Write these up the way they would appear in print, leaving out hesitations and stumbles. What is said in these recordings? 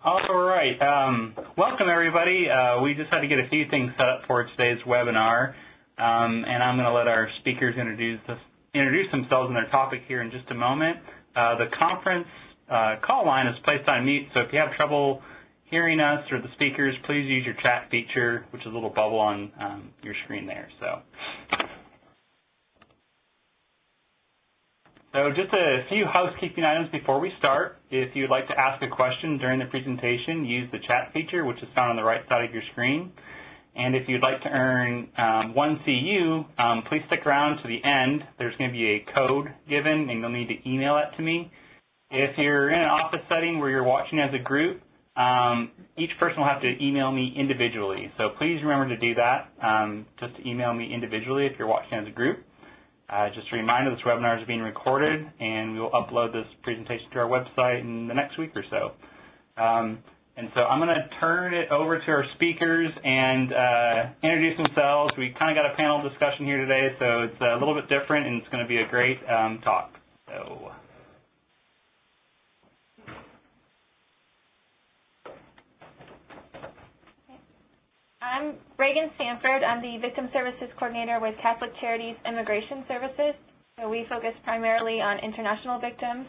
All right. Welcome, everybody. We just had to get a few things set up for today's webinar, and I'm going to let our speakers introduce themselves and their topic here in just a moment. The conference call line is placed on mute, so if you have trouble hearing us or the speakers, please use your chat feature, which is a little bubble on your screen there. So just a few housekeeping items before we start. If you'd like to ask a question during the presentation, use the chat feature, which is found on the right side of your screen. And if you'd like to earn 1 CU, please stick around to the end. There's going to be a code given, and you'll need to email it to me. If you're in an office setting where you're watching as a group, each person will have to email me individually. So please remember to do that, just to email me individually if you're watching as a group. Just a reminder, this webinar is being recorded, and we will upload this presentation to our website in the next week or so. And so I'm going to turn it over to our speakers and introduce themselves. We kind of got a panel discussion here today, so it's a little bit different, and it's going to be a great talk. So. I'm Reagan Sanford. I'm the Victim Services Coordinator with Catholic Charities Immigration Services. So we focus primarily on international victims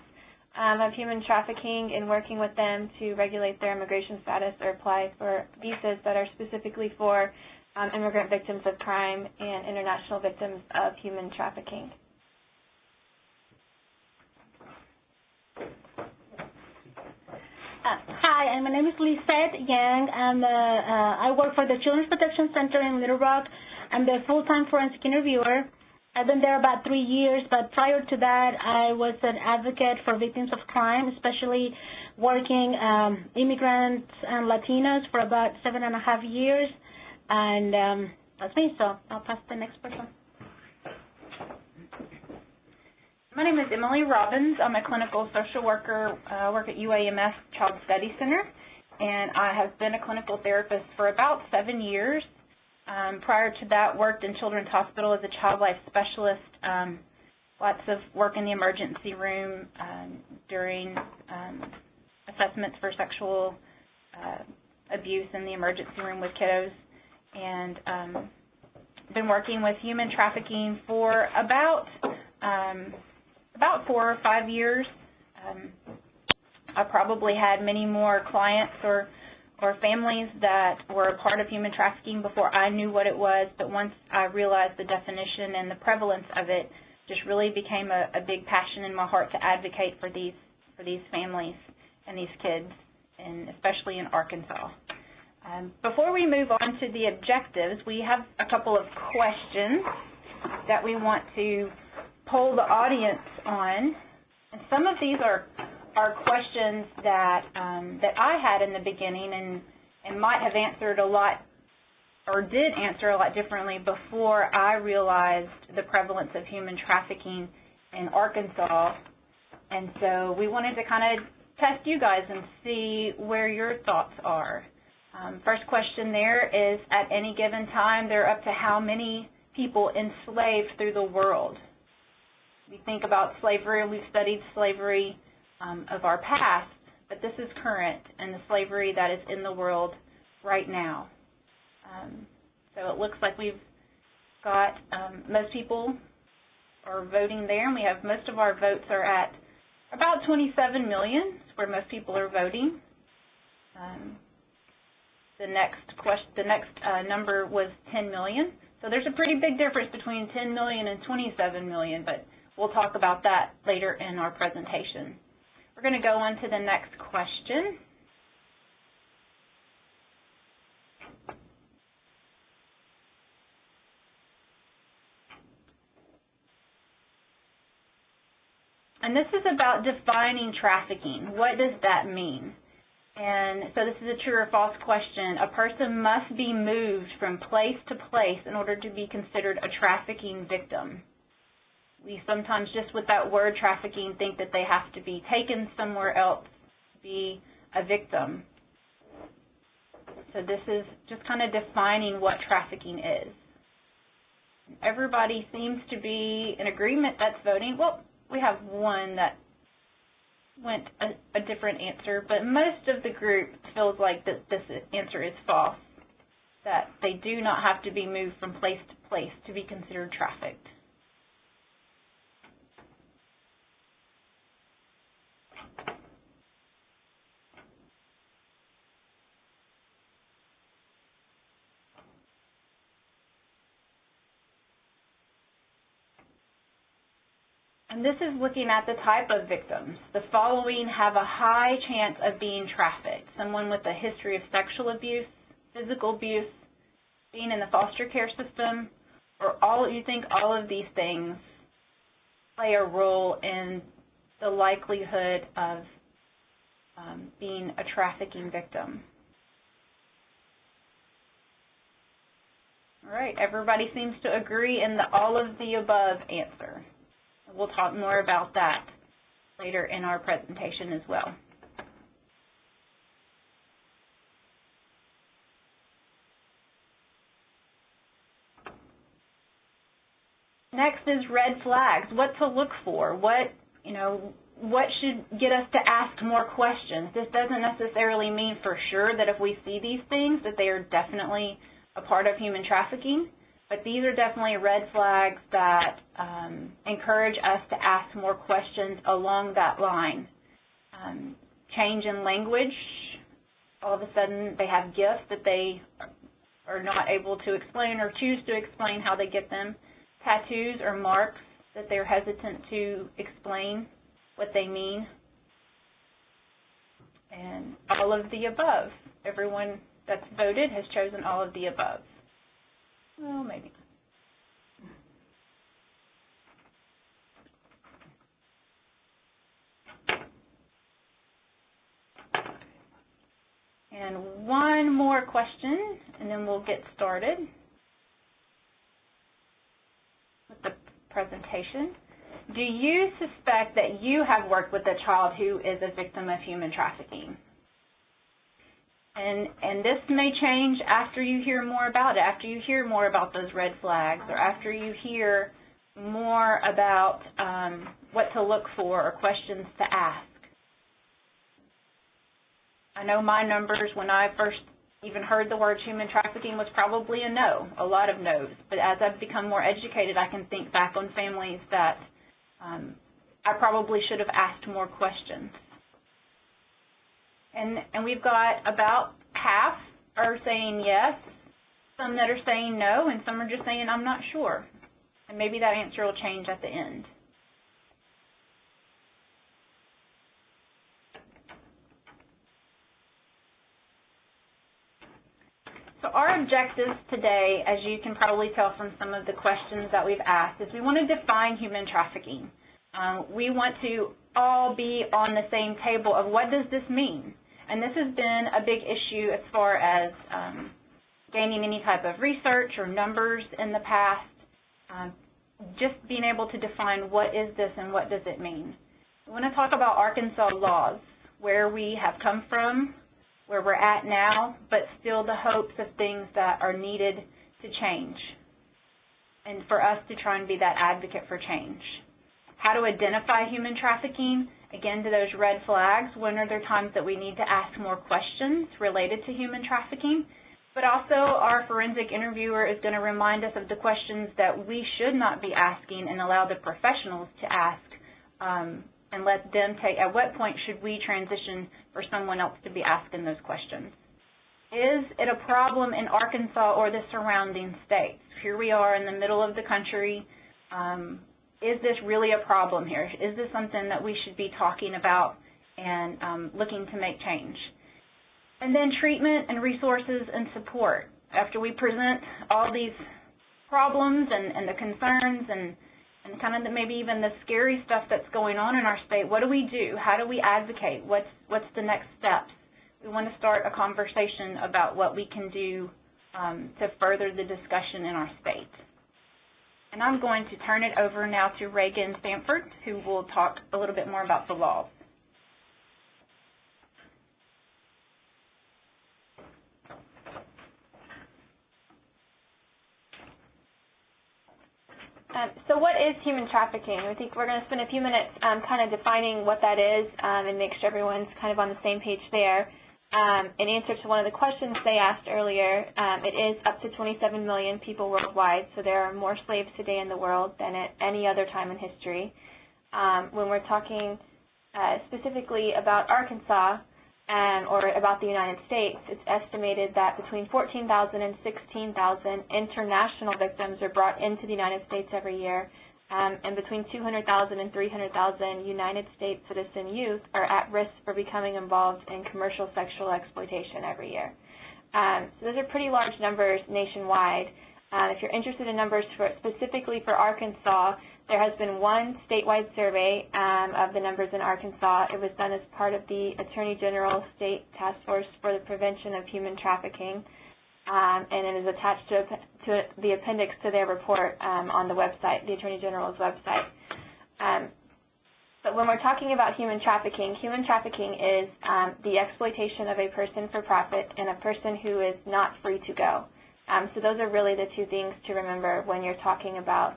of human trafficking and working with them to regulate their immigration status or apply for visas that are specifically for immigrant victims of crime and international victims of human trafficking. Hi, my name is Lisette Yang, and I work for the Children's Protection Center in Little Rock. I'm the full-time forensic interviewer. I've been there about 3 years, but prior to that, I was an advocate for victims of crime, especially working immigrants and Latinos for about 7.5 years. And that's me, so I'll pass to the next person. My name is Emily Robbins. I'm a clinical social worker. I work at UAMS Child Study Center, and I have been a clinical therapist for about 7 years. Prior to that, worked in Children's Hospital as a child life specialist. Lots of work in the emergency room during assessments for sexual abuse in the emergency room with kiddos, and been working with human trafficking for about 4 or 5 years. I probably had many more clients or families that were a part of human trafficking before I knew what it was, but once I realized the definition and the prevalence of it, just really became a big passion in my heart to advocate for these families and these kids, and especially in Arkansas. Before we move on to the objectives, we have a couple of questions that we want to poll the audience on, and some of these are questions that I had in the beginning and might have answered a lot, or did answer a lot differently before I realized the prevalence of human trafficking in Arkansas, and so we wanted to kind of test you guys and see where your thoughts are. First question there is, at any given time, there are up to how many people enslaved through the world? We think about slavery, we've studied slavery of our past, but this is current and the slavery that is in the world right now. So it looks like we've got most people are voting there, and we have most of our votes are at about 27 million, where most people are voting. The next number was 10 million. So there's a pretty big difference between 10 million and 27 million, but we'll talk about that later in our presentation. We're going to go on to the next question. And this is about defining trafficking. What does that mean? And so this is a true or false question. A person must be moved from place to place in order to be considered a trafficking victim. We sometimes, just with that word trafficking, think that they have to be taken somewhere else to be a victim. So this is just kind of defining what trafficking is. Everybody seems to be in agreement that's voting. Well, we have one that went a different answer, but most of the group feels like that this answer is false, that they do not have to be moved from place to place to be considered trafficked. And this is looking at the type of victims. The following have a high chance of being trafficked: someone with a history of sexual abuse, physical abuse, being in the foster care system, or you think all of these things play a role in the likelihood of being a trafficking victim. All right, everybody seems to agree in the all of the above answer. We'll talk more about that later in our presentation as well. Next is red flags. What to look for? What should get us to ask more questions? This doesn't necessarily mean for sure that if we see these things that they are definitely a part of human trafficking, but these are definitely red flags that encourage us to ask more questions along that line. Change in language. All of a sudden they have gifts that they are not able to explain or choose to explain how they get them. Tattoos or marks that they're hesitant to explain what they mean. And all of the above. Everyone that's voted has chosen all of the above. Well, maybe. And one more question, and then we'll get started with the presentation. Do you suspect that you have worked with a child who is a victim of human trafficking? And this may change after you hear more about it, after you hear more about those red flags, or after you hear more about what to look for or questions to ask. I know my numbers when I first even heard the word human trafficking was probably a no, a lot of no's. But as I've become more educated, I can think back on families that I probably should have asked more questions. And we've got about half are saying yes, some that are saying no, and some are just saying I'm not sure. And maybe that answer will change at the end. So our objectives today, as you can probably tell from some of the questions that we've asked, is we want to define human trafficking. We want to all be on the same table of what does this mean? And this has been a big issue as far as gaining any type of research or numbers in the past, just being able to define what is this and what does it mean. We want to talk about Arkansas laws, where we have come from, where we're at now, but still the hopes of things that are needed to change, and for us to try and be that advocate for change. How to identify human trafficking, again, to those red flags. When are there times that we need to ask more questions related to human trafficking? But also our forensic interviewer is going to remind us of the questions that we should not be asking and allow the professionals to ask, and let them take, at what point should we transition for someone else to be asking those questions? Is it a problem in Arkansas or the surrounding states? Here we are in the middle of the country. Is this really a problem here? Is this something that we should be talking about and looking to make change? And then treatment and resources and support. After we present all these problems and the concerns and kind of maybe even the scary stuff that's going on in our state, what do we do? How do we advocate? What's the next steps? We want to start a conversation about what we can do to further the discussion in our state. And I'm going to turn it over now to Reagan Sanford, who will talk a little bit more about the laws. So what is human trafficking? I think we're going to spend a few minutes kind of defining what that is and make sure everyone's kind of on the same page there. In answer to one of the questions they asked earlier, it is up to 27 million people worldwide, so there are more slaves today in the world than at any other time in history. When we're talking specifically about Arkansas or about the United States, it's estimated that between 14,000 and 16,000 international victims are brought into the United States every year, and between 200,000 and 300,000 United States citizen youth are at risk for becoming involved in commercial sexual exploitation every year. So those are pretty large numbers nationwide. If you're interested in numbers specifically for Arkansas, there has been one statewide survey of the numbers in Arkansas. It was done as part of the Attorney General State Task Force for the Prevention of Human Trafficking, and it is attached to the appendix to their report on the website, the Attorney General's website. But when we're talking about human trafficking is the exploitation of a person for profit and a person who is not free to go. So those are really the two things to remember when you're talking about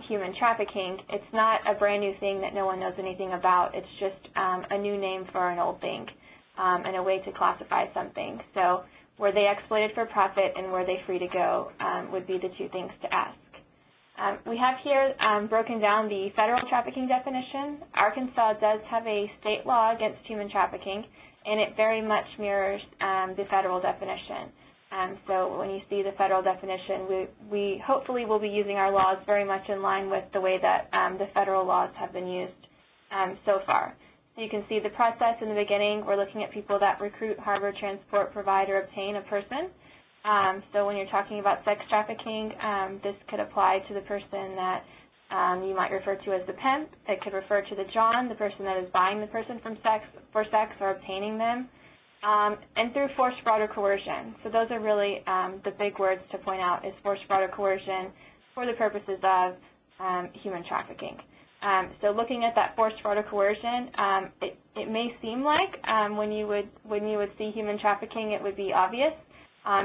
human trafficking. It's not a brand new thing that no one knows anything about. It's just a new name for an old thing and a way to classify something. So were they exploited for profit and were they free to go would be the two things to ask. We have here broken down the federal trafficking definition. Arkansas does have a state law against human trafficking, and it very much mirrors the federal definition. So when you see the federal definition, we hopefully will be using our laws very much in line with the way that the federal laws have been used so far. So you can see the process in the beginning. We're looking at people that recruit, harbor, transport, provide, or obtain a person. So when you're talking about sex trafficking, this could apply to the person that you might refer to as the pimp. It could refer to the John, the person that is buying the person for sex or obtaining them. And through force, fraud, or coercion. So those are really the big words to point out is force, fraud, or coercion for the purposes of human trafficking. So looking at that force, fraud, or coercion, it may seem like when you would see human trafficking, it would be obvious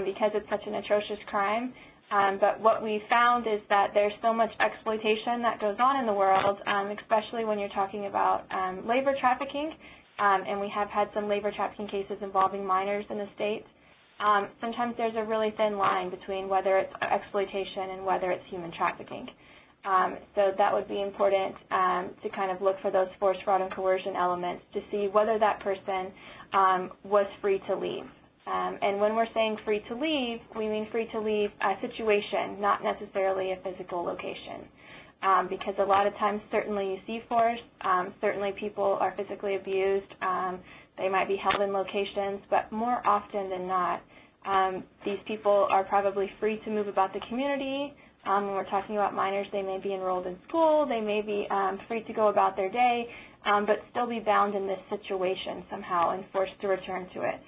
because it's such an atrocious crime. But what we found is that there's so much exploitation that goes on in the world, especially when you're talking about labor trafficking. And we have had some labor trafficking cases involving minors in the States. Sometimes there's a really thin line between whether it's exploitation and whether it's human trafficking. So that would be important to kind of look for those force, fraud, and coercion elements to see whether that person was free to leave. And when we're saying free to leave, we mean free to leave a situation, not necessarily a physical location. Because a lot of times certainly you see force, certainly people are physically abused, they might be held in locations, but more often than not, these people are probably free to move about the community. When we're talking about minors, they may be enrolled in school, they may be free to go about their day, but still be bound in this situation somehow and forced to return to it.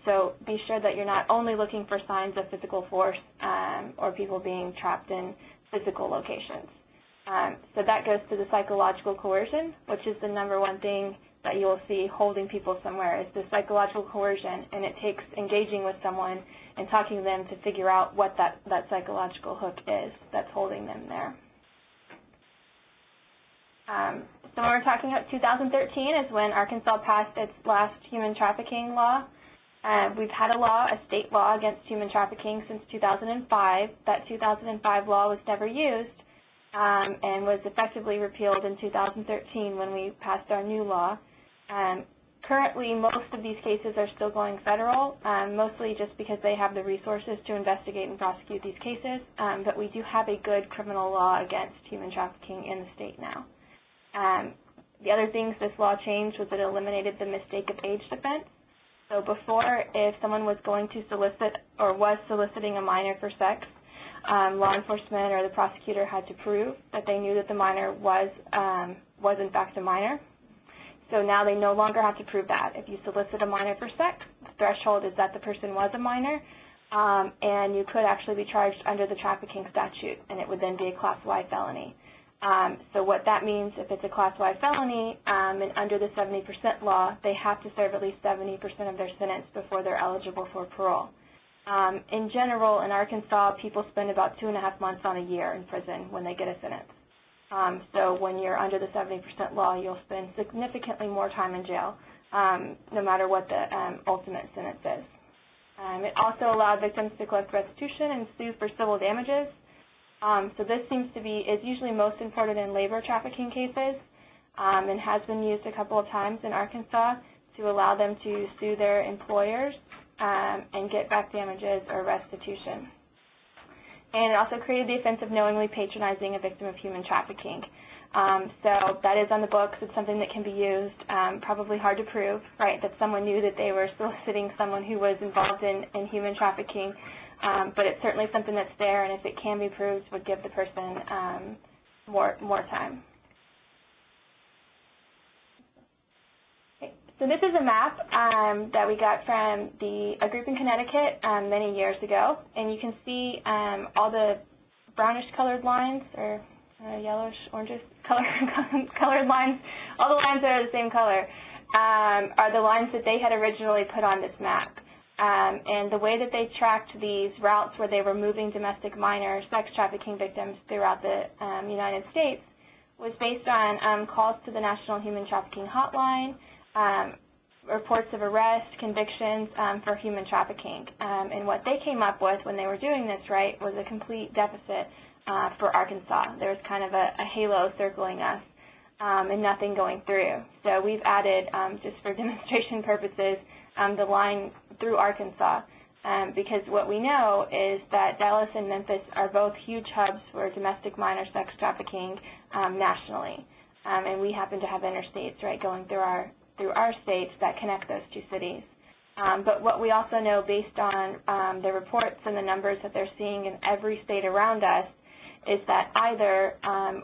So be sure that you're not only looking for signs of physical force or people being trapped in physical locations. So that goes to the psychological coercion, which is the number one thing that you will see holding people somewhere is the psychological coercion, and it takes engaging with someone and talking to them to figure out what that psychological hook is that's holding them there. So when we're talking about 2013 is when Arkansas passed its last human trafficking law. We've had a state law against human trafficking since 2005. That 2005 law was never used and was effectively repealed in 2013 when we passed our new law. Currently, most of these cases are still going federal, mostly just because they have the resources to investigate and prosecute these cases, but we do have a good criminal law against human trafficking in the state now. The other things this law changed was it eliminated the mistake of age defense. So before, if someone was going to solicit or was soliciting a minor for sex, law enforcement or the prosecutor had to prove that they knew that the minor was in fact a minor. So now they no longer have to prove that. If you solicit a minor for sex, the threshold is that the person was a minor, and you could actually be charged under the trafficking statute, and it would then be a Class Y felony. So what that means, if it's a Class Y felony, and under the 70% law, they have to serve at least 70% of their sentence before they're eligible for parole. In general, in Arkansas, people spend about 2.5 months on a year in prison when they get a sentence. So when you're under the 70% law, you'll spend significantly more time in jail, no matter what the ultimate sentence is. It also allowed victims to collect restitution and sue for civil damages. So this is usually most important in labor trafficking cases, and has been used a couple of times in Arkansas to allow them to sue their employers and get back damages or restitution. And it also created the offense of knowingly patronizing a victim of human trafficking. So that is on the books. It's something that can be used, probably hard to prove, right, that someone knew that they were soliciting someone who was involved in human trafficking, but it's certainly something that's there, and if it can be proved, would give the person more time. So this is a map that we got from a group in Connecticut many years ago, and you can see all the brownish colored lines, or yellowish, orangish colored lines, all the lines that are the same color are the lines that they had originally put on this map. And the way that they tracked these routes where they were moving domestic minor sex trafficking victims throughout the United States was based on calls to the National Human Trafficking Hotline, reports of arrest, convictions for human trafficking. And what they came up with when they were doing this, right, was a complete deficit for Arkansas. There was kind of a halo circling us and nothing going through. So we've added, just for demonstration purposes, the line through Arkansas, because what we know is that Dallas and Memphis are both huge hubs for domestic minor sex trafficking nationally. And we happen to have interstates, right, going through our states that connect those two cities. But what we also know, based on the reports and the numbers that they're seeing in every state around us, is that either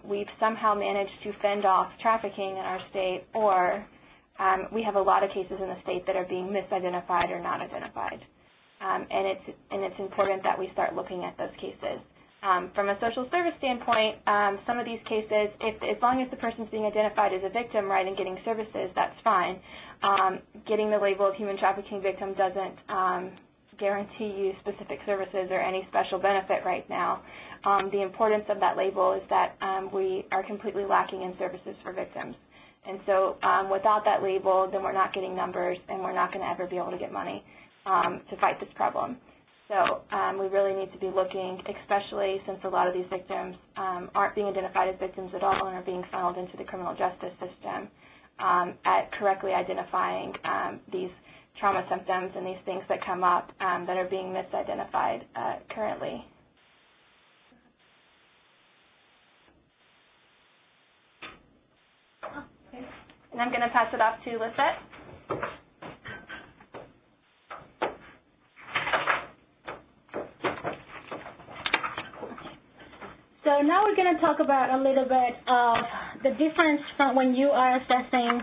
we've somehow managed to fend off trafficking in our state, or we have a lot of cases in the state that are being misidentified or not identified. And it's important that we start looking at those cases. From a social service standpoint, some of these cases, as long as the person's being identified as a victim, right, and getting services, that's fine. Getting the label of human trafficking victim doesn't guarantee you specific services or any special benefit right now. The importance of that label is that we are completely lacking in services for victims. And so without that label, then we're not getting numbers, and we're not going to ever be able to get money to fight this problem. So we really need to be looking, especially since a lot of these victims aren't being identified as victims at all and are being funneled into the criminal justice system, at correctly identifying these trauma symptoms and these things that come up that are being misidentified currently. And I'm going to pass it off to Lisette. So now we're going to talk about a little bit of the difference from when you are assessing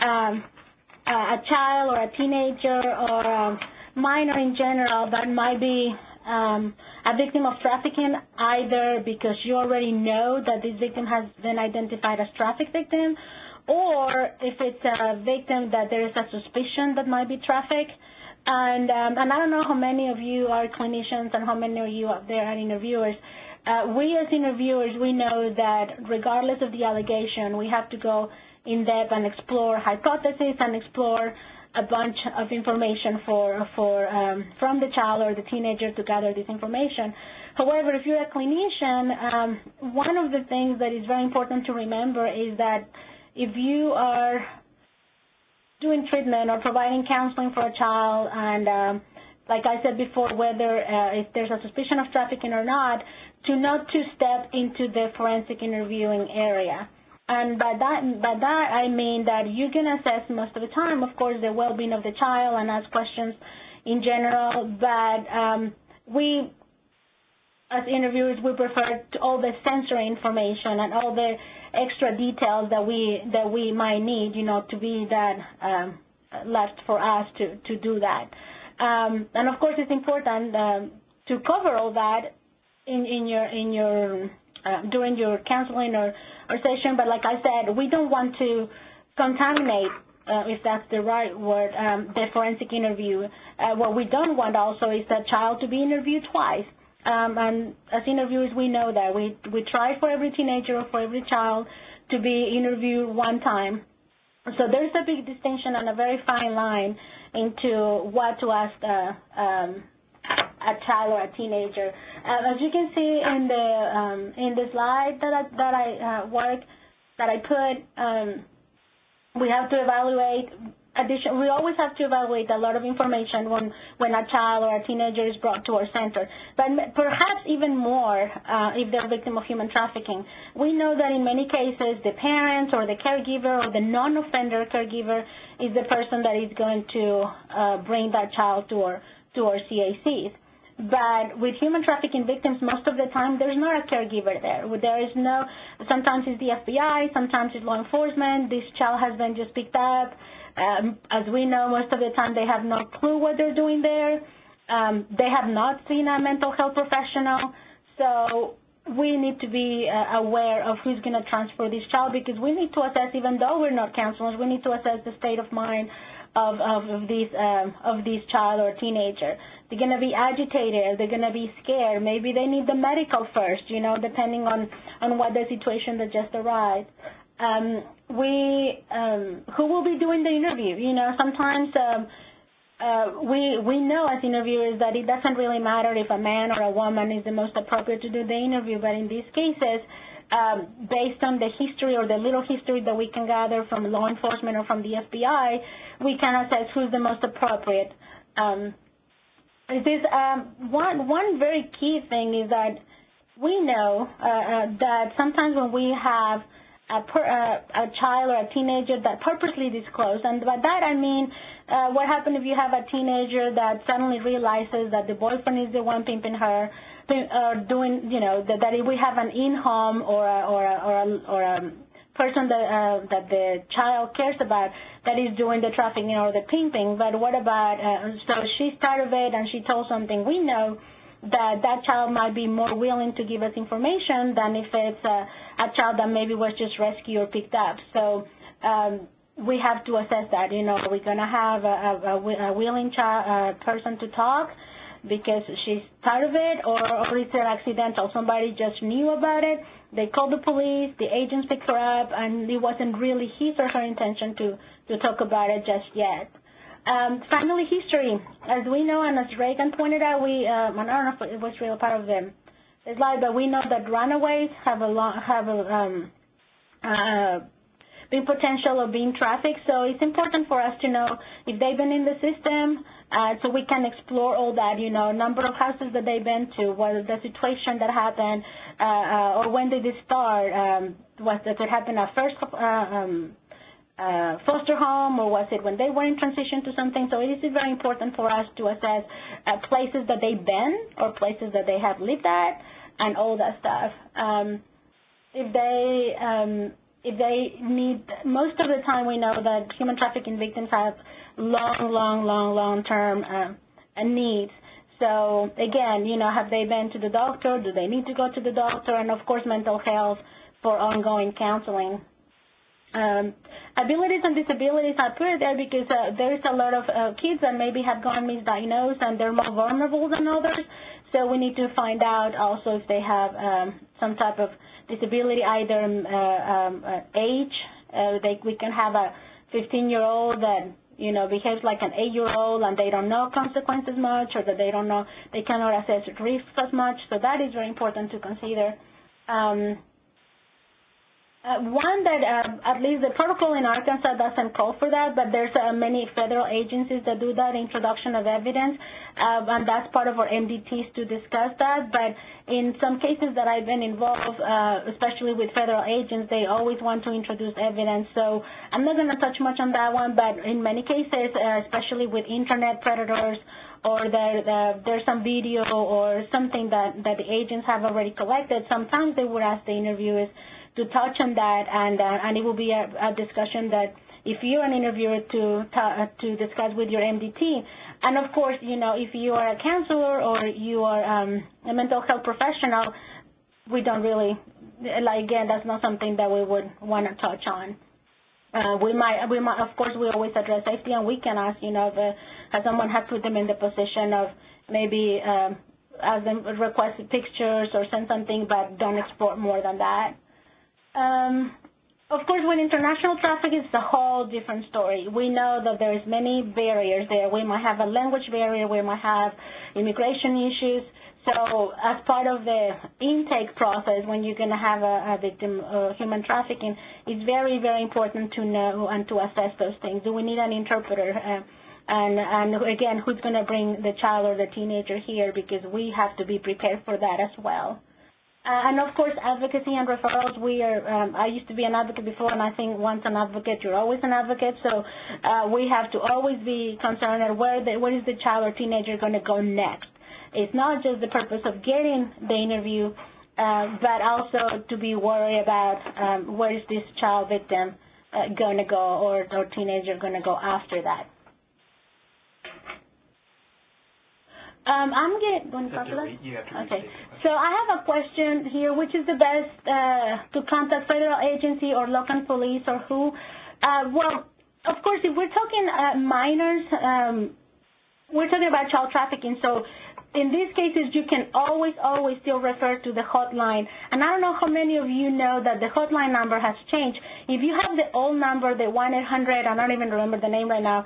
a child or a teenager or a minor in general that might be a victim of trafficking, either because you already know that this victim has been identified as trafficked victim, or if it's a victim that there is a suspicion that might be trafficked. And I don't know how many of you are clinicians and how many of you out there are interviewers. We as interviewers, we know that regardless of the allegation, we have to go in depth and explore hypotheses and explore a bunch of information from the child or the teenager to gather this information. However, if you're a clinician, one of the things that is very important to remember is that if you are doing treatment or providing counseling for a child, and like I said before, whether if there's a suspicion of trafficking or not to step into the forensic interviewing area. And by that I mean that you can assess most of the time, of course, the well-being of the child and ask questions in general, but we, as interviewers, we prefer all the sensory information and all the extra details that we might need, to be that left for us to do that. And of course, it's important to cover all that in your during your counseling or session. But like I said, we don't want to contaminate if that's the right word, the forensic interview. What we don't want also is the child to be interviewed twice. And as interviewers, we know that. We try for every teenager or for every child to be interviewed one time. So there's a big distinction and a very fine line into what to ask a child or a teenager. As you can see in the slide that I put, we have to evaluate. We always have to evaluate a lot of information when a child or a teenager is brought to our center, but perhaps even more if they're a victim of human trafficking. We know that in many cases the parents or the caregiver or the non-offender caregiver is the person that is going to bring that child to our CACs. But with human trafficking victims, most of the time there's not a caregiver there. There is no. Sometimes it's the FBI, sometimes it's law enforcement. This child has been just picked up. As we know, most of the time they have no clue what they're doing there. They have not seen a mental health professional. So we need to be aware of who's going to transfer this child, because we need to assess, even though we're not counselors, we need to assess the state of mind of this child or teenager. They're going to be agitated. They're going to be scared. Maybe they need the medical first, depending on what the situation that just arrived. Who will be doing the interview? Sometimes we know as interviewers that it doesn't really matter if a man or a woman is the most appropriate to do the interview, but in these cases, based on the history or the little history that we can gather from law enforcement or from the FBI, we can assess who's the most appropriate. One very key thing is that we know that sometimes when we have a child or a teenager that purposely disclosed, and by that I mean what happens if you have a teenager that suddenly realizes that the boyfriend is the one pimping her, doing, that if we have an in-home or a person that the child cares about that is doing the trafficking or the pimping. But what about, so she's part of it and she told something. We know that child might be more willing to give us information than if it's a child that maybe was just rescued or picked up. So we have to assess that. Are we going to have a willing person to talk because she's part of it, or is it accidental? Somebody just knew about it, they called the police, the agents picked her up, and it wasn't really his or her intention to talk about it just yet. Finally, history. As we know, and as Reagan pointed out, I don't know if it was really part of the slide, but we know that runaways have big potential of being trafficked. So it's important for us to know if they've been in the system, so we can explore all that, number of houses that they've been to, what the situation that happened, or when did it start, did it happen at first foster home, or was it when they were in transition to something? So it is very important for us to assess places that they've been or places that they have lived at and all that stuff. If they need, most of the time we know that human trafficking victims have long-term needs. So again, have they been to the doctor? Do they need to go to the doctor? And of course, mental health for ongoing counseling. Abilities and disabilities, I put it there because there is a lot of kids that maybe have gone misdiagnosed and they're more vulnerable than others. So we need to find out also if they have some type of disability, either age. We can have a 15-year-old that behaves like an 8-year-old and they don't know consequences much, or that they cannot assess risks as much. So that is very important to consider. One that at least the protocol in Arkansas doesn't call for that, but there's many federal agencies that do that, introduction of evidence, and that's part of our MDTs to discuss that. But in some cases that I've been involved, especially with federal agents, they always want to introduce evidence. So I'm not going to touch much on that one, but in many cases, especially with internet predators, or there's some video or something that the agents have already collected, sometimes they would ask the interviewers to touch on that, and it will be a discussion that if you're an interviewer to discuss with your MDT. And of course, if you are a counselor or you are a mental health professional, we don't really, again, that's not something that we would want to touch on. We might, of course, we always address safety, and we can ask, has someone had put them in the position of maybe ask them request pictures or send something, but don't explore more than that. Of course, with international traffic, it's a whole different story. We know that there's many barriers there. We might have a language barrier. We might have immigration issues. So as part of the intake process, when you're going to have a victim of human trafficking, it's very, very important to know and to assess those things. Do we need an interpreter? And again, who's going to bring the child or the teenager here? Because we have to be prepared for that as well. And of course, advocacy and referrals. I used to be an advocate before, and I think once an advocate, you're always an advocate. So we have to always be concerned at where is the child or teenager going to go next. It's not just the purpose of getting the interview, but also to be worried about where is this child victim going to go or teenager going to go after that. I'm going to talk about that? You have to okay. So I have a question here. Which is the best to contact federal agency or local police or who? Well, of course, if we're talking minors, we're talking about child trafficking. So in these cases, you can always still refer to the hotline. And I don't know how many of you know that the hotline number has changed. If you have the old number, the 1-800, I don't even remember the name right now,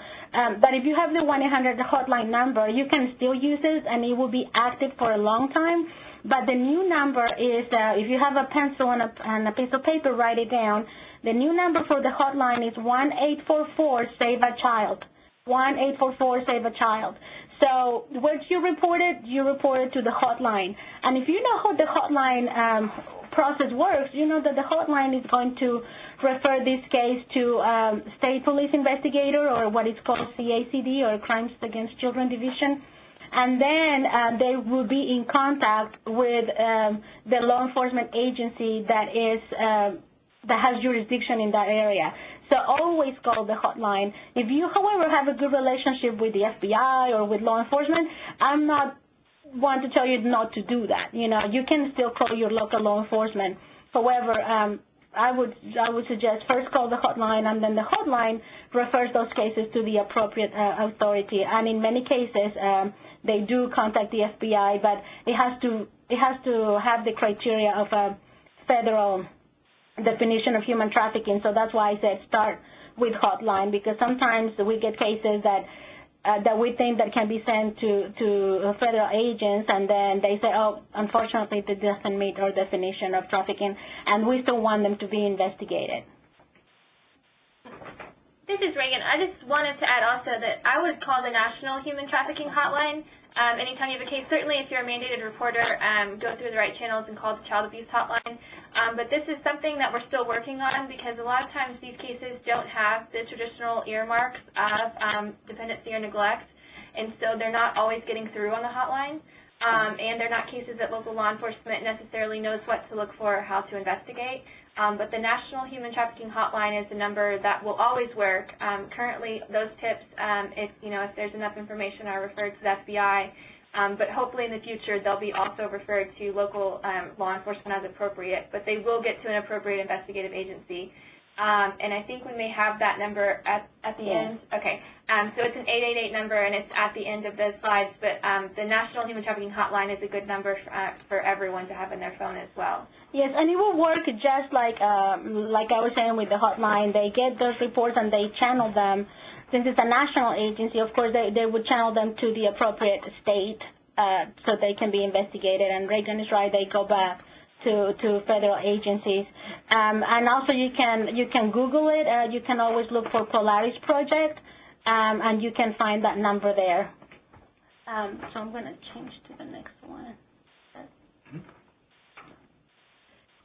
but if you have the 1-800 hotline number, you can still use it, and it will be active for a long time. But the new number is, if you have a pencil and a piece of paper, write it down. The new number for the hotline is 1-844-SAVE-A-CHILD. 1-844-SAVE-A-CHILD. So once you report it to the hotline. And if you know how the hotline process works, you know that the hotline is going to refer this case to state police investigator, or what is called CACD, or Crimes Against Children Division. And then they will be in contact with the law enforcement agency that has jurisdiction in that area. So always call the hotline. If you, however, have a good relationship with the FBI or with law enforcement, I'm not one to tell you not to do that. You can still call your local law enforcement. However, I would suggest first call the hotline, and then the hotline refers those cases to the appropriate authority. And in many cases, they do contact the FBI, but it has to have the criteria of a federal definition of human trafficking. So that's why I said start with hotline, because sometimes we get cases that we think that can be sent to federal agents, and then they say, oh, unfortunately, this doesn't meet our definition of trafficking, and we still want them to be investigated. This is Reagan. I just wanted to add also that I would call the National Human Trafficking Hotline anytime you have a case. Certainly, if you're a mandated reporter, go through the right channels and call the Child Abuse Hotline. But this is something that we're still working on, because a lot of times these cases don't have the traditional earmarks of dependency or neglect, and so they're not always getting through on the hotline. And they're not cases that local law enforcement necessarily knows what to look for or how to investigate. But the National Human Trafficking Hotline is a number that will always work. Currently, those tips, if there's enough information, are referred to the FBI. But hopefully in the future, they'll be also referred to local law enforcement as appropriate. But they will get to an appropriate investigative agency. And I think we may have that number at the end. Okay. So it's an 888 number, and it's at the end of the slides. But the National Human Trafficking Hotline is a good number for everyone to have in their phone as well. Yes, and it will work just like I was saying with the hotline. They get those reports and they channel them. Since it's a national agency, of course, they would channel them to the appropriate state so they can be investigated. And Reagan is right; they go back to federal agencies. And also, you can Google it. You can always look for Polaris Project, and you can find that number there. So I'm going to change to the next one.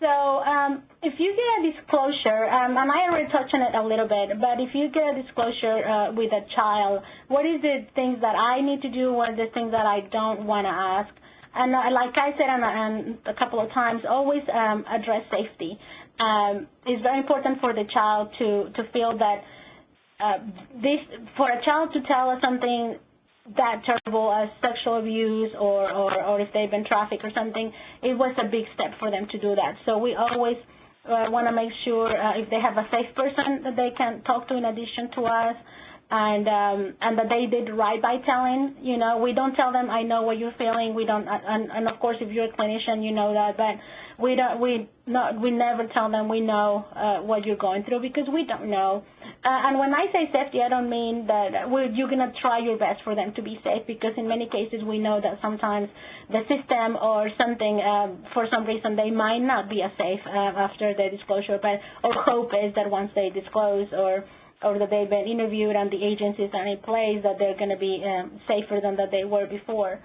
So if you get a disclosure, and I already touched on it a little bit, but if you get a disclosure with a child, what is the things that I need to do? What are the things that I don't want to ask? And like I said a couple of times, always address safety. It's very important for the child to feel that for a child to tell us something that terrible as sexual abuse or if they've been trafficked or something, it was a big step for them to do that. So we always want to make sure if they have a safe person that they can talk to in addition to us, and that they did right by telling. You know, we don't tell them, I know what you're feeling. We don't, and of course, if you're a clinician, you know that, but we never tell them we know what you're going through, because we don't know. And when I say safety, I don't mean that you're going to try your best for them to be safe, because in many cases we know that sometimes the system or something, for some reason, they might not be as safe after the disclosure, but our hope is that once they disclose or that they've been interviewed and the agencies are in place, that they're going to be safer than that they were before.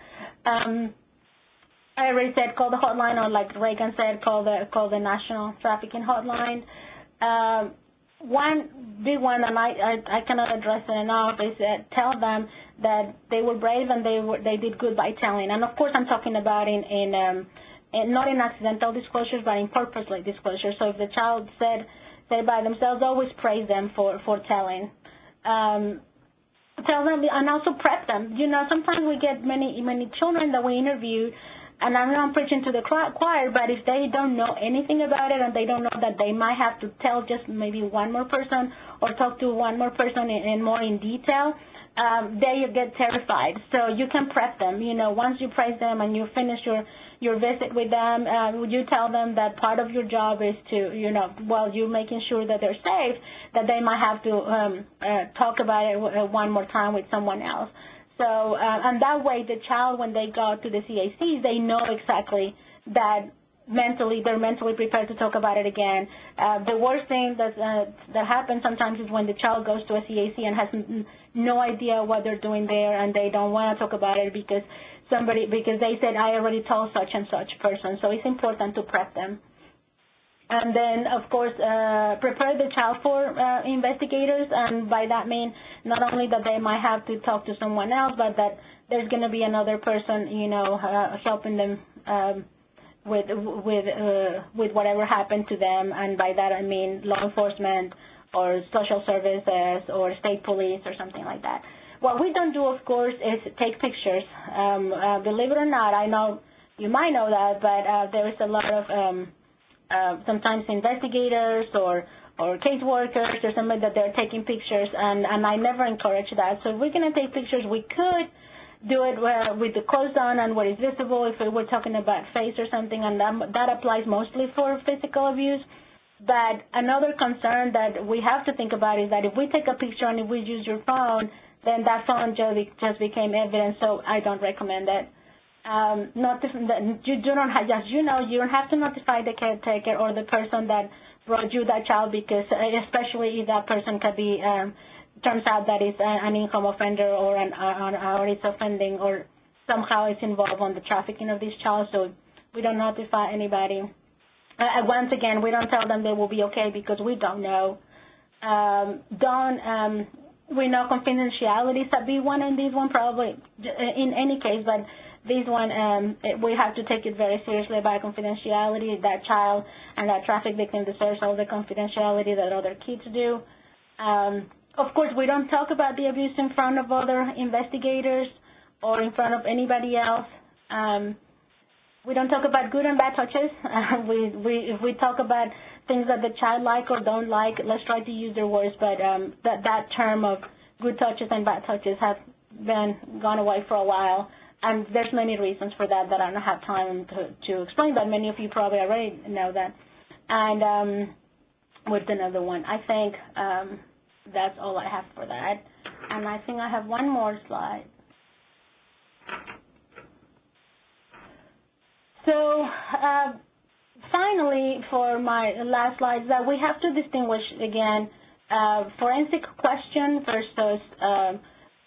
I already said call the hotline, or like Reagan said, call the National Trafficking Hotline. One big one, and I cannot address it enough, is tell them that they were brave and they did good by telling. And of course, I'm talking about not in accidental disclosures, but in purposely disclosures. So if the child said by themselves, always praise them for telling. Tell them, and also prep them. You know, sometimes we get many children that we interview, and I'm not preaching to the choir, but if they don't know anything about it and they don't know that they might have to tell just maybe one more person or talk to one more person in more in detail, they get terrified. So you can prep them. You know, once you praise them and you finish your visit with them, you tell them that part of your job is to, you know, while you're making sure that they're safe, that they might have to talk about it one more time with someone else. So, and that way the child, when they go to the CACs, they know exactly that they're mentally prepared to talk about it again. The worst thing that happens sometimes is when the child goes to a CAC and has no idea what they're doing there, and they don't want to talk about it because they said, I already told such and such person. So it's important to prep them. And then, of course, prepare the child for investigators, and by that mean not only that they might have to talk to someone else, but that there's going to be another person, you know, helping them with whatever happened to them. And by that I mean law enforcement or social services or state police or something like that. What we don't do, of course, is take pictures. Believe it or not, I know you might know that, but there is a lot of sometimes investigators or caseworkers or somebody that they're taking pictures, and I never encourage that. So if we're going to take pictures, we could do it with the clothes on and what is visible if we're talking about face or something, and that applies mostly for physical abuse. But another concern that we have to think about is that if we take a picture and if we use your phone, then that phone just became evidence, so I don't recommend it. You don't have to notify the caretaker or the person that brought you that child, because especially if that person could be turns out that it's an income offender or it's offending or somehow it's involved on the trafficking of this child. So we don't notify anybody. Once again, we don't tell them they will be okay because we don't know. We know confidentiality is a big one in this one, probably in any case, but this one, we have to take it very seriously about confidentiality. That child and that traffic victim deserves all the confidentiality that other kids do. Of course, we don't talk about the abuse in front of other investigators or in front of anybody else. We don't talk about good and bad touches. If we talk about things that the child like or don't like, let's try to use their words, but that term of good touches and bad touches have gone away for a while. And there's many reasons for that I don't have time to explain, but many of you probably already know that. And what's another one? I think that's all I have for that. And I think I have one more slide. So finally, for my last slide, that we have to distinguish, again, forensic question versus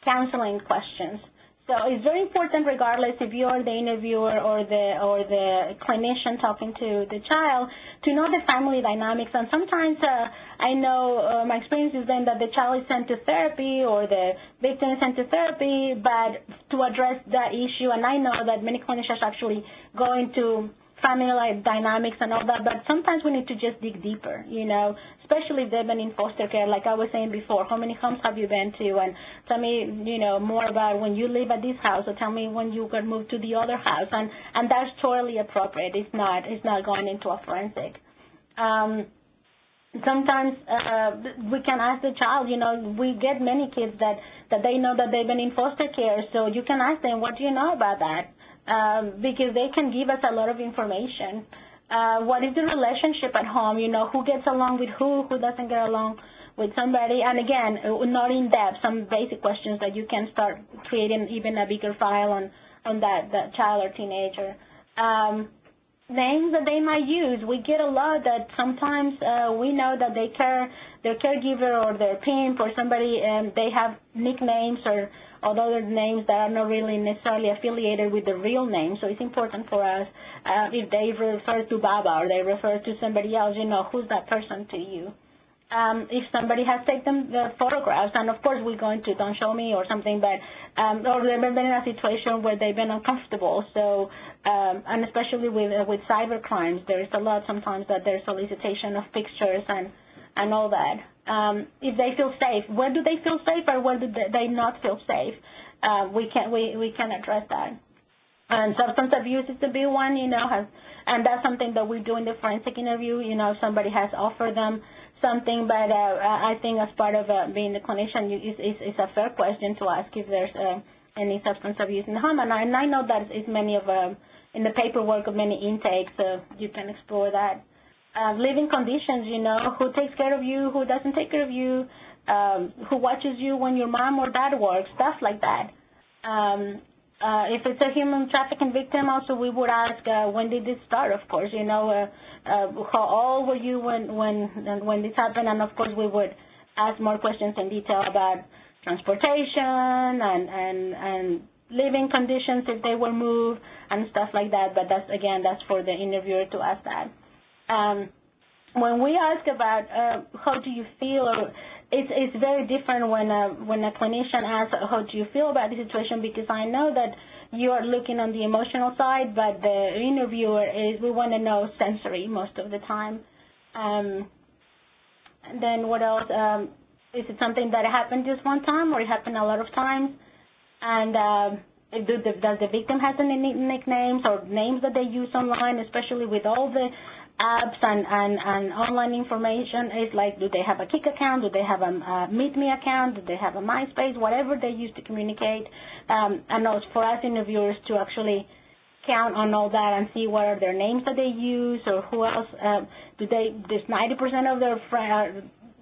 counseling questions. So it's very important, regardless if you are the interviewer or the clinician talking to the child, to know the family dynamics. And sometimes I know my experience has been that the child is sent to therapy or the victim is sent to therapy, but to address that issue, and I know that many clinicians actually go into family dynamics and all that, but sometimes we need to just dig deeper, you know, especially if they've been in foster care. Like I was saying before, how many homes have you been to? And tell me, you know, more about when you live at this house, or tell me when you got moved to the other house. And that's totally appropriate. It's not going into a forensic. Sometimes we can ask the child, we get many kids that they know that they've been in foster care, so you can ask them, what do you know about that? Because they can give us a lot of information. What is the relationship at home? Who gets along with who doesn't get along with somebody? And again, not in depth, some basic questions that you can start creating even a bigger file on that child or teenager. Names that they might use. We get a lot that sometimes we know that their caregiver or their pimp or somebody, they have nicknames or other names that are not really necessarily affiliated with the real name. So it's important for us if they refer to Baba or they refer to somebody else, who's that person to you. If somebody has taken the photographs, and of course we're going to don't show me or something, but or they've been in a situation where they've been uncomfortable. So and especially with cyber crimes, there's a lot sometimes that there's solicitation of pictures and all that. If they feel safe, where do they feel safe or where do they not feel safe? We can address that. And substance abuse is the big one, and that's something that we do in the forensic interview. If somebody has offered them something, but I think as part of being a clinician, it's a fair question to ask if there's any substance abuse in the home. And I know that it's many of in the paperwork of many intakes, you can explore that. Living conditions, who takes care of you, who doesn't take care of you, who watches you when your mom or dad works, stuff like that. If it's a human trafficking victim, also we would ask when did this start, of course, how old were you when this happened, and of course we would ask more questions in detail about transportation and living conditions if they were moved and stuff like that, but that's for the interviewer to ask that. When we ask about how do you feel, it's very different when a clinician asks how do you feel about the situation, because I know that you are looking on the emotional side, but the interviewer we want to know sensory most of the time. And then what else? Is it something that happened just one time or it happened a lot of times? And does the victim have any nicknames or names that they use online, especially with all the apps and online information? Is like, do they have a Kik account? Do they have a Meet Me account? Do they have a MySpace? Whatever they use to communicate. And also for us interviewers to actually count on all that and see what are their names that they use, or who else does 90% of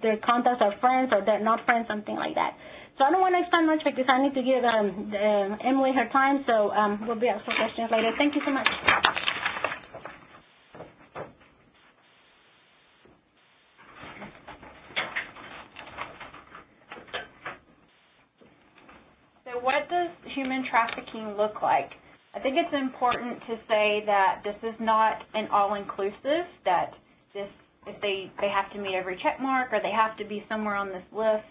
their contacts are friends or they're not friends, something like that. So I don't want to expand much because I need to give Emily her time, so we'll be asking questions later. Thank you so much. So what does human trafficking look like? I think it's important to say that this is not an all-inclusive, that if they have to meet every check mark or they have to be somewhere on this list.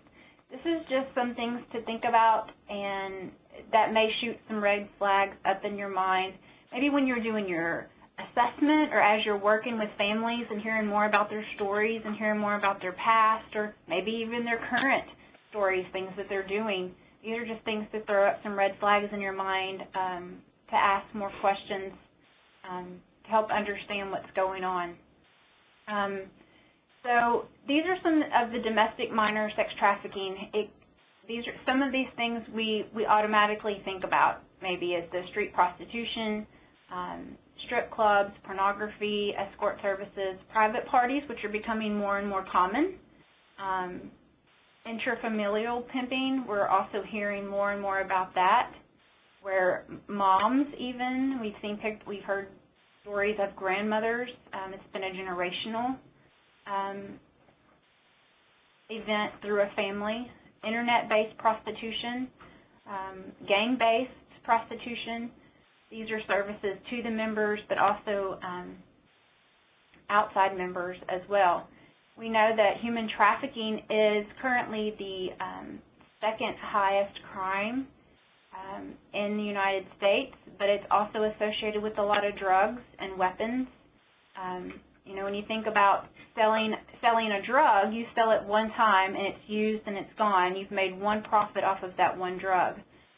This is just some things to think about, and that may shoot some red flags up in your mind. Maybe when you're doing your assessment or as you're working with families and hearing more about their stories and hearing more about their past, or maybe even their current stories, things that they're doing. These are just things to throw up some red flags in your mind, to ask more questions, to help understand what's going on. So these are some of the domestic minor sex trafficking. Some of these things we automatically think about, maybe as the street prostitution, strip clubs, pornography, escort services, private parties, which are becoming more and more common. Intrafamilial pimping, we're also hearing more and more about that, where moms even, we've heard stories of grandmothers. It's been a generational event through a family. Internet-based prostitution, gang-based prostitution. These are services to the members, but also outside members as well. We know that human trafficking is currently the second highest crime in the United States, but it's also associated with a lot of drugs and weapons. When you think about selling a drug, you sell it one time and it's used and it's gone. You've made one profit off of that one drug.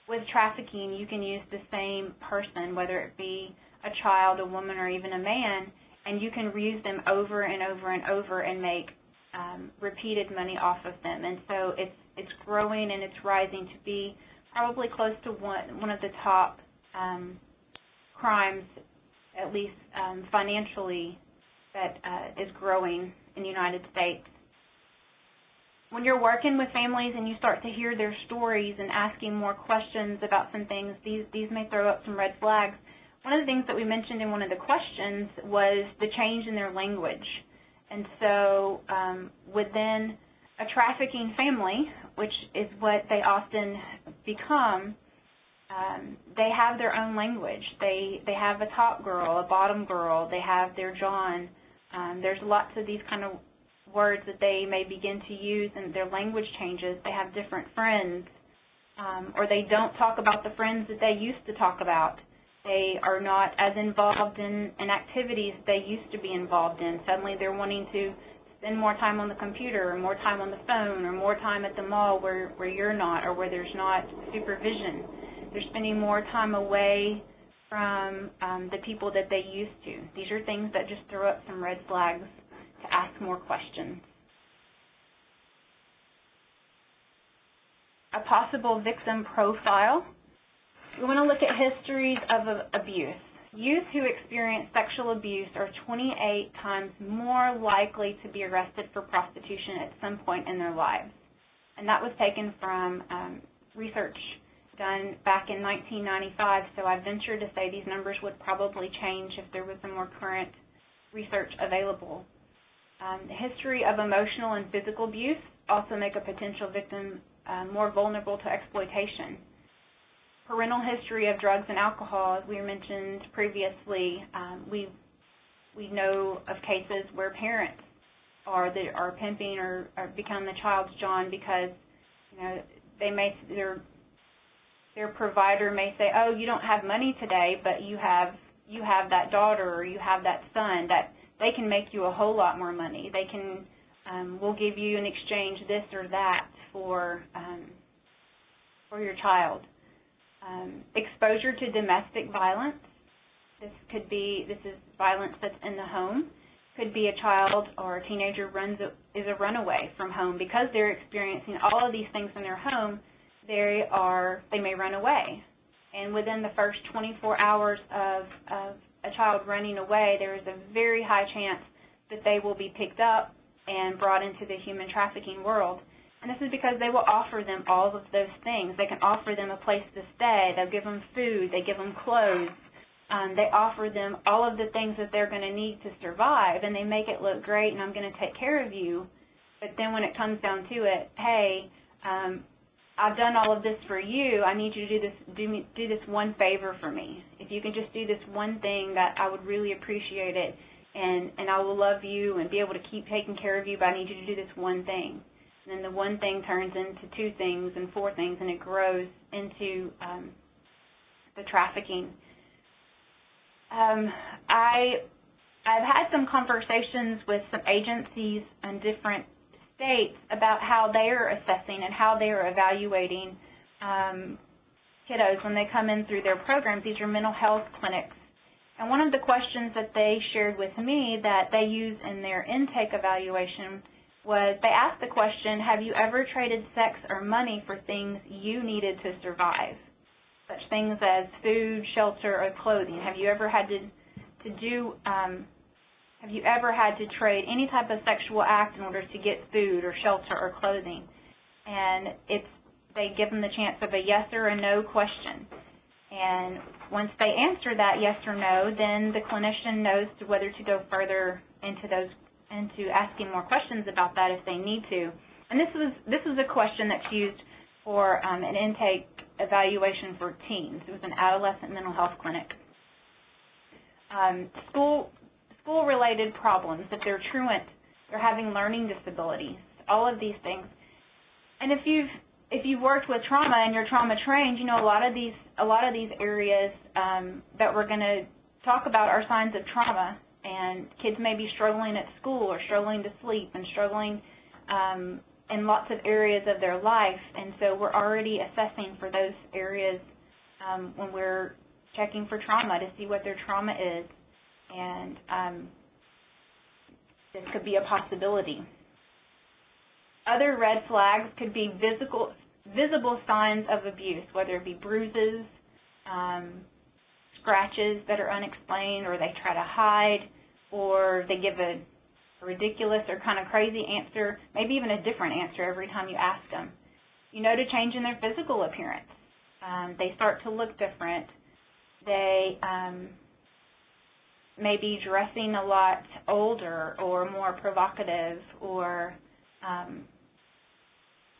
With trafficking, you can use the same person, whether it be a child, a woman, or even a man, and you can reuse them over and over and over and make repeated money off of them. And so it's growing and it's rising to be probably close to one of the top crimes, at least financially, that is growing in the United States. When you're working with families and you start to hear their stories and asking more questions about some things, these may throw up some red flags. One of the things that we mentioned in one of the questions was the change in their language. And so within a trafficking family, which is what they often become, they have their own language. They have a top girl, a bottom girl, they have their John. There's lots of these kind of words that they may begin to use, and their language changes. They have different friends, or they don't talk about the friends that they used to talk about. They are not as involved in activities they used to be involved in. Suddenly they're wanting to spend more time on the computer or more time on the phone or more time at the mall where you're not, or where there's not supervision. They're spending more time away from the people that they used to. These are things that just throw up some red flags to ask more questions. A possible victim profile. We want to look at histories of abuse. Youth who experience sexual abuse are 28 times more likely to be arrested for prostitution at some point in their lives. And that was taken from research done back in 1995, so I venture to say these numbers would probably change if there was some more current research available. The history of emotional and physical abuse also make a potential victim more vulnerable to exploitation. Parental history of drugs and alcohol, as we mentioned previously, we know of cases where parents are pimping or become the child's John because, you know, they may their provider may say, oh, you don't have money today, but you have that daughter or you have that son that they can make you a whole lot more money. They can, we'll give you in exchange this or that for your child. Exposure to domestic violence. This is violence that's in the home. Could be a child or a teenager is a runaway from home because they're experiencing all of these things in their home. They may run away, and within the first 24 hours of a child running away, there is a very high chance that they will be picked up and brought into the human trafficking world. And this is because they will offer them all of those things. They can offer them a place to stay. They'll give them food. They give them clothes. They offer them all of the things that they're going to need to survive, and they make it look great, and I'm going to take care of you. But then when it comes down to it, hey, I've done all of this for you. I need you to do this one favor for me. If you can just do this one thing, that I would really appreciate it, and I will love you and be able to keep taking care of you, but I need you to do this one thing. And then the one thing turns into 2 things and 4 things, and it grows into the trafficking. I've had some conversations with some agencies in different states about how they are assessing and how they are evaluating kiddos when they come in through their programs. These are mental health clinics. And one of the questions that they shared with me that they use in their intake evaluation was they asked the question, have you ever traded sex or money for things you needed to survive? Such things as food, shelter, or clothing. Have you ever had have you ever had to trade any type of sexual act in order to get food or shelter or clothing? And they give them the chance of a yes or a no question. And once they answer that yes or no, then the clinician knows whether to go further into asking more questions about that if they need to. And this was a question that's used for an intake evaluation for teens. It was an adolescent mental health clinic. School-related problems, if they're truant, they're having learning disabilities, all of these things. And if you've worked with trauma and you're trauma trained, you know a lot of these areas that we're going to talk about are signs of trauma. And kids may be struggling at school or struggling to sleep and struggling in lots of areas of their life. And so we're already assessing for those areas when we're checking for trauma to see what their trauma is. And this could be a possibility. Other red flags could be visible signs of abuse, whether it be bruises, scratches that are unexplained, or they try to hide, or they give a ridiculous or kind of crazy answer, maybe even a different answer every time you ask them. You note a change in their physical appearance. They start to look different. They may be dressing a lot older or more provocative, or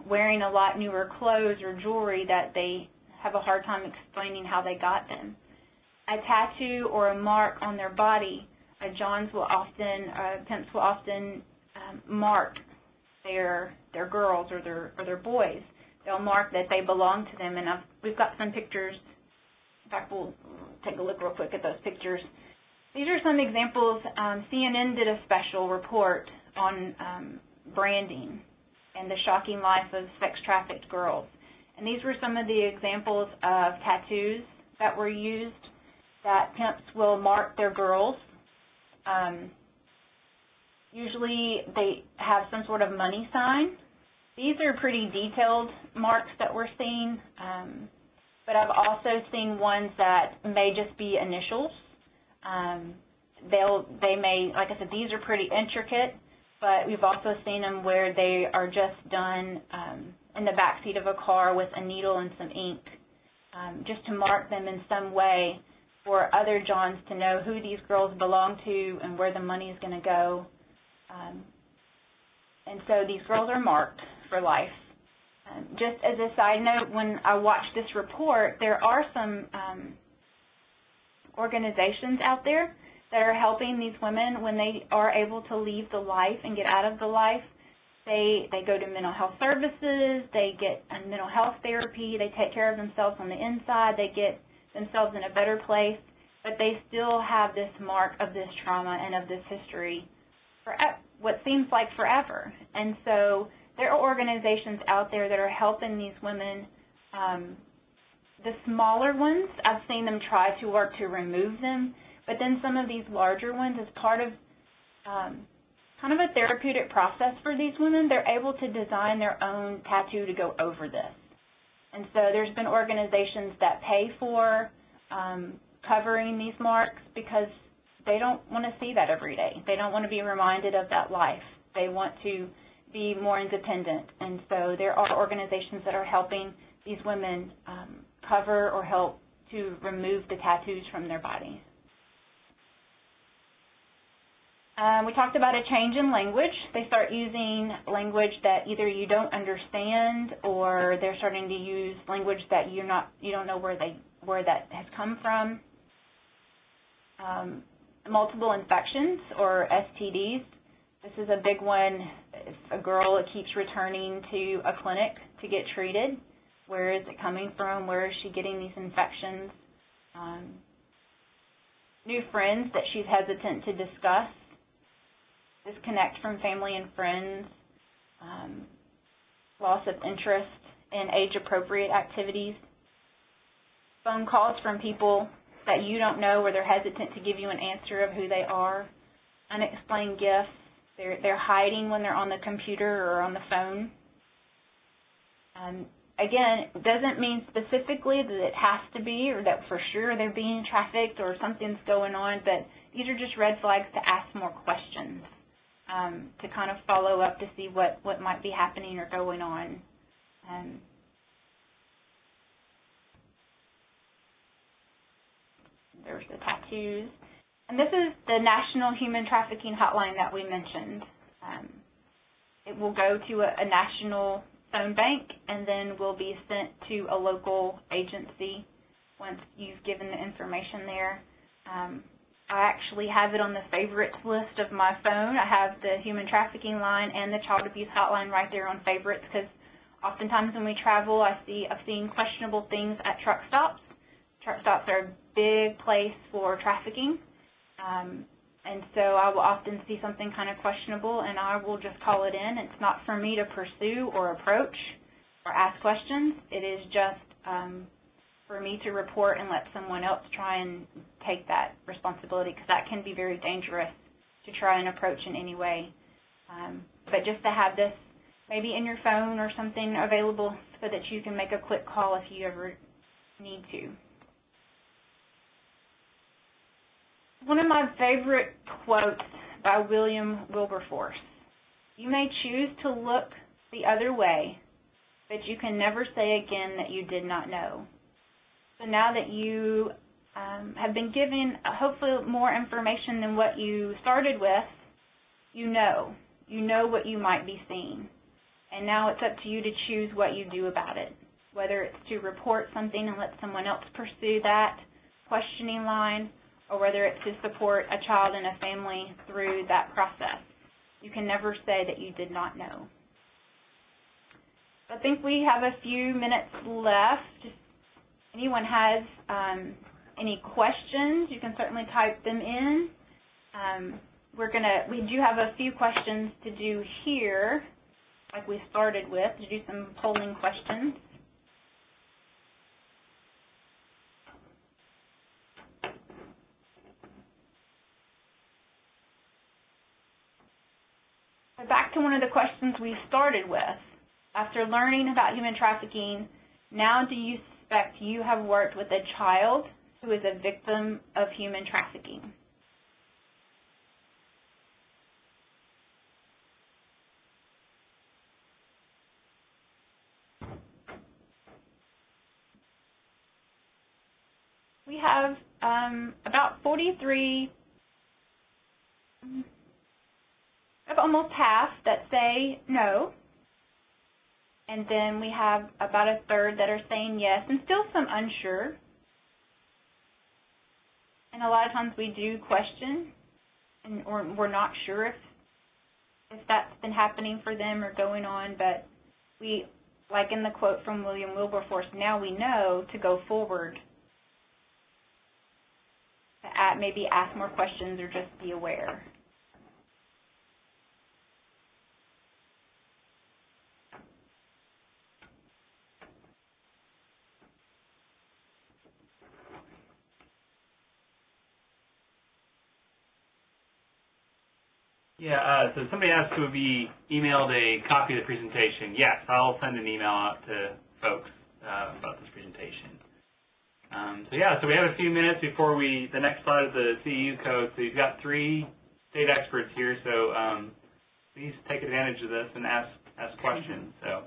wearing a lot newer clothes or jewelry that they have a hard time explaining how they got them. A tattoo or a mark on their body, pimps will often mark their girls or their boys. They'll mark that they belong to them, and we've got some pictures. In fact, we'll take a look real quick at those pictures. These are some examples. CNN did a special report on branding and the shocking life of sex-trafficked girls. And these were some of the examples of tattoos that were used that pimps will mark their girls. Usually they have some sort of money sign. These are pretty detailed marks that we're seeing, but I've also seen ones that may just be initials. They may, like I said, these are pretty intricate, but we've also seen them where they are just done in the backseat of a car with a needle and some ink, just to mark them in some way for other Johns to know who these girls belong to and where the money is going to go. And so these girls are marked for life. Just as a side note, when I watched this report, there are some organizations out there that are helping these women when they are able to leave the life and get out of the life. They go to mental health services, they get mental health therapy, they take care of themselves on the inside, they get themselves in a better place, but they still have this mark of this trauma and of this history for what seems like forever. And so there are organizations out there that are helping these women. The smaller ones, I've seen them try to work to remove them, but then some of these larger ones, as part of kind of a therapeutic process for these women, they're able to design their own tattoo to go over this. And so there's been organizations that pay for covering these marks because they don't want to see that every day. They don't want to be reminded of that life. They want to be more independent. And so there are organizations that are helping these women cover or help to remove the tattoos from their bodies. We talked about a change in language. They start using language that either you don't understand, or they're starting to use language that you don't know where that has come from. Multiple infections, or STDs. This is a big one. If a girl keeps returning to a clinic to get treated, where is it coming from? Where is she getting these infections? New friends that she's hesitant to discuss. Disconnect from family and friends, loss of interest in age-appropriate activities, phone calls from people that you don't know where they're hesitant to give you an answer of who they are, unexplained gifts, they're hiding when they're on the computer or on the phone. Again, it doesn't mean specifically that it has to be or that for sure they're being trafficked or something's going on, but these are just red flags to ask more questions. To kind of follow up to see what might be happening or going on. There's the tattoos. And this is the National Human Trafficking Hotline that we mentioned. It will go to a national phone bank and then will be sent to a local agency once you've given the information there. I actually have it on the favorites list of my phone. I have the human trafficking line and the child abuse hotline right there on favorites, because oftentimes when we travel, I've seen questionable things at truck stops. Truck stops are a big place for trafficking, and so I will often see something kind of questionable, and I will just call it in. It's not for me to pursue or approach or ask questions. It is just for me to report and let someone else try and take that responsibility, because that can be very dangerous to try and approach in any way. But just to have this maybe in your phone or something available so that you can make a quick call if you ever need to. One of my favorite quotes by William Wilberforce: "You may choose to look the other way, but you can never say again that you did not know." So now that you have been given hopefully more information than what you started with, you know what you might be seeing. And now it's up to you to choose what you do about it, whether it's to report something and let someone else pursue that questioning line, or whether it's to support a child and a family through that process. You can never say that you did not know. I think we have a few minutes left. If anyone has any questions, you can certainly type them in. We do have a few questions to do here, like we started with, to do some polling questions. So back to one of the questions we started with. After learning about human trafficking, now do you suspect you have worked with a child who is a victim of human trafficking? We have about 43, almost half that say no. And then we have about a third that are saying yes, and still some unsure. And a lot of times we do question, or we're not sure if that's been happening for them or going on, but we, like in the quote from William Wilberforce, now we know to go forward, to maybe ask more questions or just be aware. Yeah, so somebody asked to be emailed a copy of the presentation. Yes, I'll send an email out to folks about this presentation. So we have a few minutes before the next slide is the CEU code. So you've got 3 state experts here, so please take advantage of this and ask questions. So.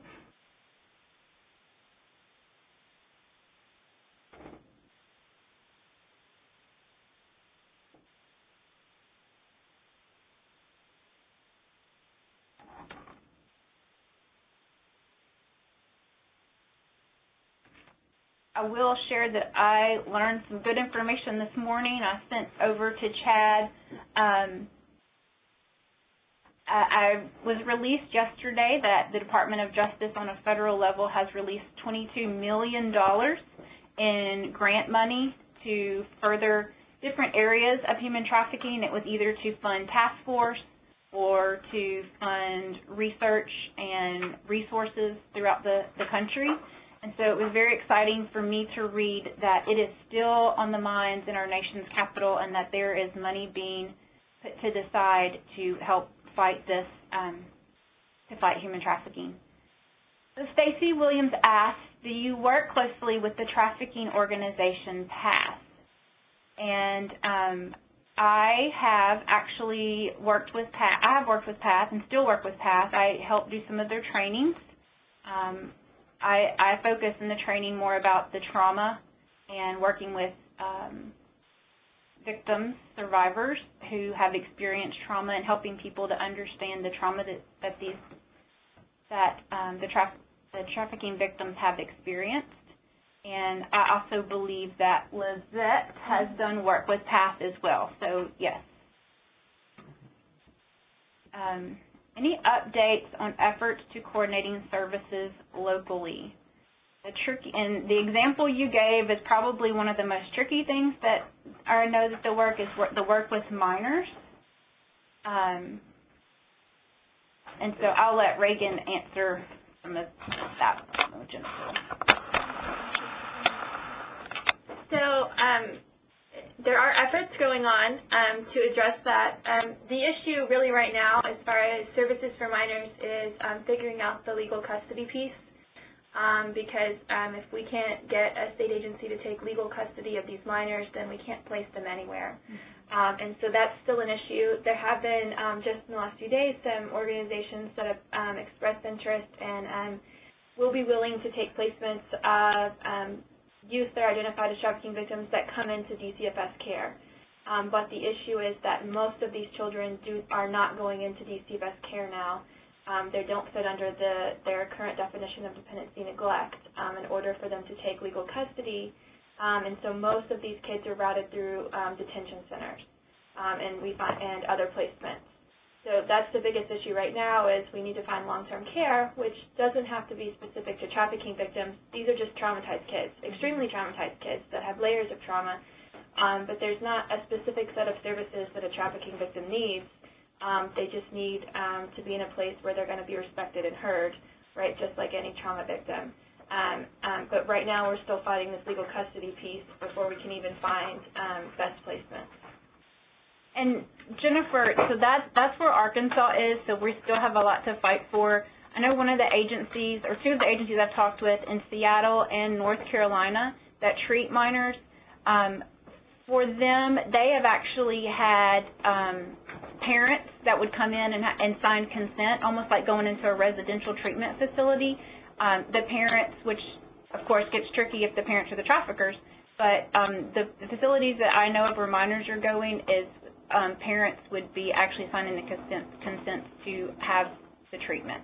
I will share that I learned some good information this morning. I sent over to Chad. I was released yesterday that the Department of Justice on a federal level has released $22 million in grant money to further different areas of human trafficking. It was either to fund task force or to fund research and resources throughout the country. And so it was very exciting for me to read that it is still on the minds in our nation's capital and that there is money being put to the side to help fight this, to fight human trafficking. So Stacy Williams asked, do you work closely with the trafficking organization PATH? And I have actually worked with PATH. I have worked with PATH and still work with PATH. I help do some of their trainings. I focus in the training more about the trauma and working with victims, survivors who have experienced trauma, and helping people to understand the trauma that the trafficking victims have experienced. And I also believe that Lizette has done work with PATH as well. So yes. Any updates on efforts to coordinating services locally? And the example you gave is probably one of the most tricky things that I know that the work with minors. And so I'll let Reagan answer some of that. So There are efforts going on to address that. The issue really right now as far as services for minors is figuring out the legal custody piece because if we can't get a state agency to take legal custody of these minors, then we can't place them anywhere. And so that's still an issue. There have been, just in the last few days, some organizations that have expressed interest and will be willing to take placements of youth that are identified as trafficking victims that come into DCFS care. But the issue is that most of these children are not going into DCFS care now. They don't fit under their current definition of dependency neglect in order for them to take legal custody. And so most of these kids are routed through detention centers and other placements. So that's the biggest issue right now is we need to find long-term care, which doesn't have to be specific to trafficking victims. These are just traumatized kids, extremely traumatized kids that have layers of trauma. But there's not a specific set of services that a trafficking victim needs. They just need to be in a place where they're going to be respected and heard, right, just like any trauma victim. But right now we're still fighting this legal custody piece before we can even find best placement. And Jennifer, so that's where Arkansas is, so we still have a lot to fight for. I know one of the agencies, or two of the agencies I've talked with in Seattle and North Carolina that treat minors, for them, they have actually had parents that would come in and sign consent, almost like going into a residential treatment facility. The parents, which of course gets tricky if the parents are the traffickers, but the facilities that I know of where minors are going is parents would be actually signing the consent to have the treatment.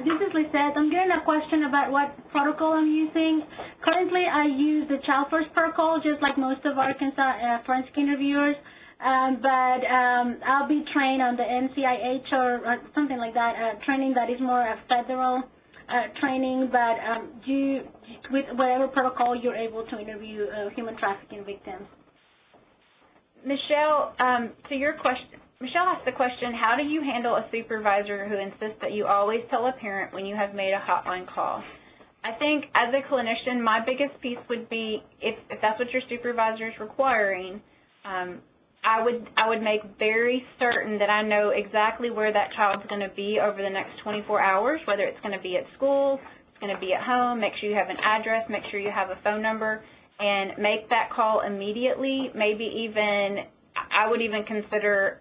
This is Lisette. I'm getting a question about what protocol I'm using. Currently, I use the Child First protocol, just like most of Arkansas forensic interviewers. But I'll be trained on the NCIH or something like that, training that is more a federal training. But with whatever protocol you're able to interview human trafficking victims. Michelle, to your question, Michelle asked the question, how do you handle a supervisor who insists that you always tell a parent when you have made a hotline call? I think as a clinician, my biggest piece would be, if that's what your supervisor is requiring, I would make very certain that I know exactly where that child's going to be over the next 24 hours, whether it's going to be at school, it's going to be at home, make sure you have an address, make sure you have a phone number, and make that call immediately. Maybe even, I would even consider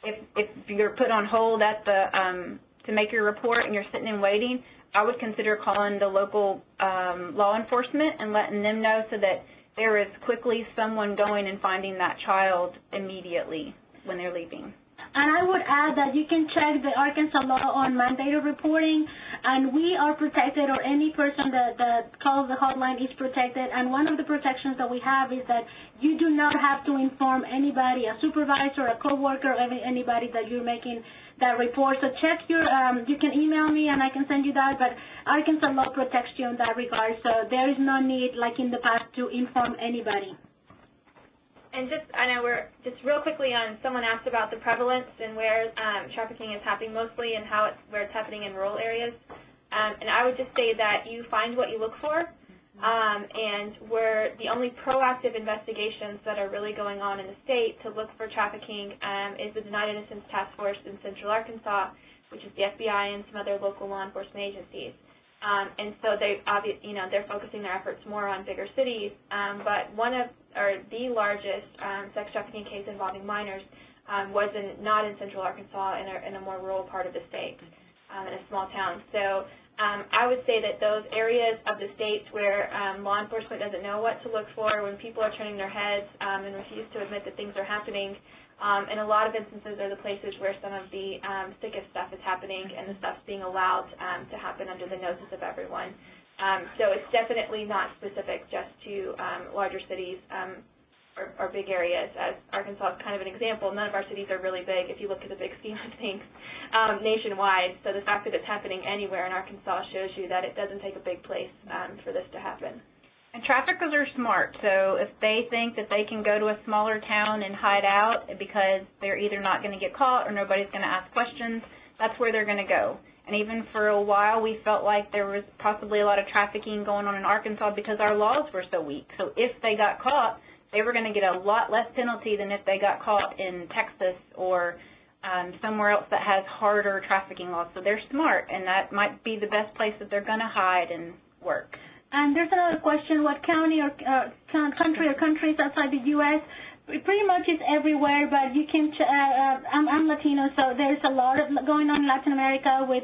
if you're put on hold at the to make your report and you're sitting and waiting, I would consider calling the local law enforcement and letting them know so that there is quickly someone going and finding that child immediately when they're leaving. And I would add that you can check the Arkansas law on mandated reporting, and we are protected, or any person that calls the hotline is protected. And one of the protections that we have is that you do not have to inform anybody, a supervisor, a coworker, anybody that you're making that report. So check your, you can email me and I can send you that, but Arkansas law protects you in that regard. So there is no need, like in the past, to inform anybody. And I know we're just real quickly on, someone asked about the prevalence and where trafficking is happening mostly and where it's happening in rural areas. And I would just say that you find what you look for, and where the only proactive investigations that are really going on in the state to look for trafficking is the Denied Innocence Task Force in Central Arkansas, which is the FBI and some other local law enforcement agencies. And so they're focusing their efforts more on bigger cities, but the largest sex trafficking case involving minors was not in Central Arkansas, in a more rural part of the state, in a small town. So I would say that those areas of the state where law enforcement doesn't know what to look for, when people are turning their heads and refuse to admit that things are happening, in a lot of instances are the places where some of the sickest stuff is happening and the stuff's being allowed to happen under the noses of everyone. So it's definitely not specific just to larger cities or big areas. As Arkansas is kind of an example, none of our cities are really big if you look at the big scheme of things nationwide. So the fact that it's happening anywhere in Arkansas shows you that it doesn't take a big place for this to happen. And traffickers are smart, so if they think that they can go to a smaller town and hide out because they're either not going to get caught or nobody's going to ask questions, that's where they're going to go. And even for a while, we felt like there was possibly a lot of trafficking going on in Arkansas because our laws were so weak. So if they got caught, they were going to get a lot less penalty than if they got caught in Texas or somewhere else that has harder trafficking laws. So they're smart, and that might be the best place that they're going to hide and work. And there's another question, what county or country or countries outside the U.S.? It pretty much is everywhere, but you can, I'm Latino, so there's a lot of going on in Latin America with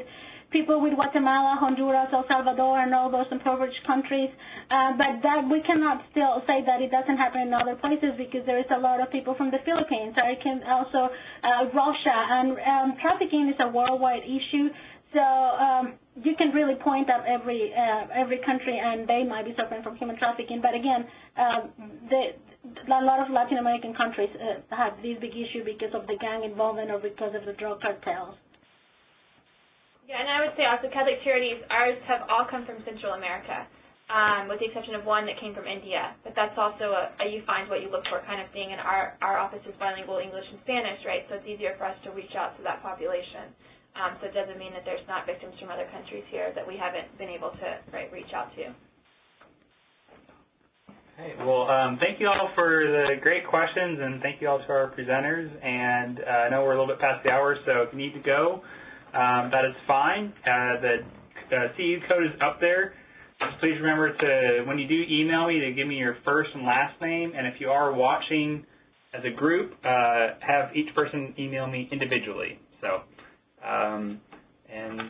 people with Guatemala, Honduras, El Salvador, and all those impoverished countries. But that we cannot still say that it doesn't happen in other places because there is a lot of people from the Philippines. Or it can also Russia, and trafficking is a worldwide issue. So you can really point at every country, and they might be suffering from human trafficking. But again, a lot of Latin American countries have this big issue because of the gang involvement or because of the drug cartels. Yeah, and I would say also Catholic Charities, ours have all come from Central America, with the exception of one that came from India. But that's also a you find what you look for kind of thing, and our office is bilingual English and Spanish, right? So it's easier for us to reach out to that population. So it doesn't mean that there's not victims from other countries here that we haven't been able to reach out to. Okay, well, thank you all for the great questions, and thank you all to our presenters. And I know we're a little bit past the hour, so if you need to go, that is fine. The CEU code is up there. Just please remember to, when you do email me, to give me your first and last name. And if you are watching as a group, have each person email me individually. So, and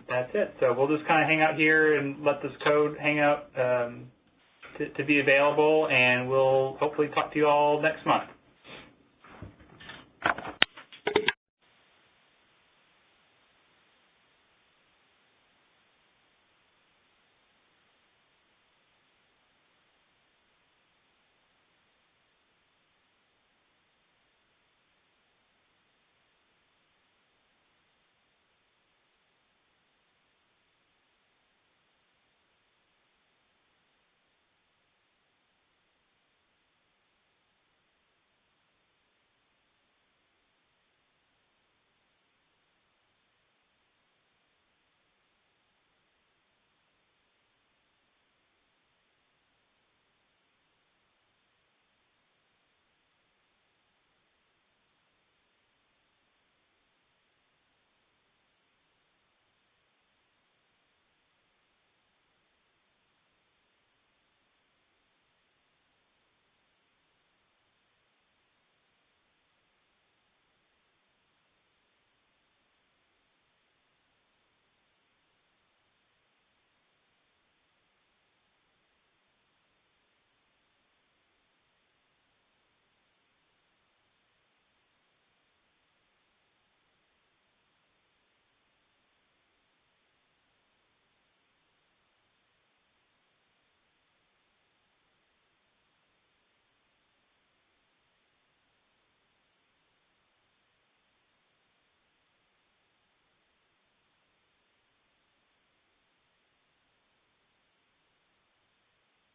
that's it. So we'll just kind of hang out here and let this code hang out to be available, and we'll hopefully talk to you all next month.